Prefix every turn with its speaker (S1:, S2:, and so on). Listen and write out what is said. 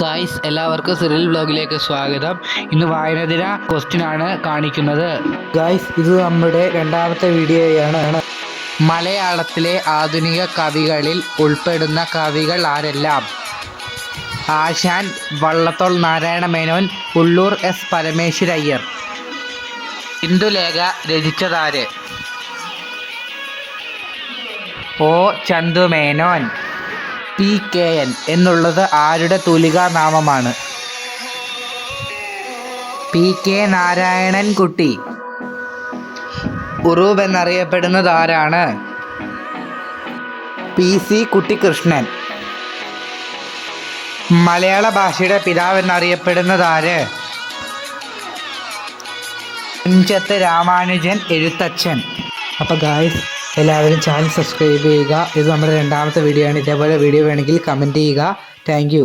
S1: Guys, എല്ലാവർക്കും Cyril വ്ലോഗിലേക്ക് സ്വാഗതം. ഇന്ന് വായനദിന ക്വസ്റ്റ്യൻ ആണ് കാണിക്കുന്നത്.
S2: ഗായ്സ്, ഇത് നമ്മുടെ രണ്ടാമത്തെ വീഡിയോയാണ്.
S1: മലയാളത്തിലെ ആധുനിക കവികളിൽ ഉൾപ്പെടുന്ന കവികൾ ആരെല്ലാം? ആശാൻ, വള്ളത്തോൾ നാരായണ മേനോൻ, ഉള്ളൂർ എസ് പരമേശ്വരയ്യർ. ഇന്ദുലേഖ രചിച്ചതാര്? ഒ ചന്തുമേനോൻ. PKN എന്നുള്ളത് ആരുടെ തൂലികാ നാമമാണ്? PK നാരായണൻകുട്ടി. ഉറൂബ് എന്നറിയപ്പെടുന്നത് ആരാണ്? PC കുട്ടിക്കൃഷ്ണൻ. മലയാള ഭാഷയുടെ പിതാവ് എന്നറിയപ്പെടുന്നത് ആര്? തുഞ്ചത്ത് രാമാനുജൻ എഴുത്തച്ഛൻ.
S2: അപ്പോൾ ഗായ്സ്, എല്ലാവരും ചാനൽ സബ്സ്ക്രൈബ് ചെയ്യുക. ഇത് നമ്മുടെ രണ്ടാമത്തെ വീഡിയോ ആണ്. ഇതേപോലെ വീഡിയോ വേണമെങ്കിൽ കമൻറ്റ് ചെയ്യുക. Thank you.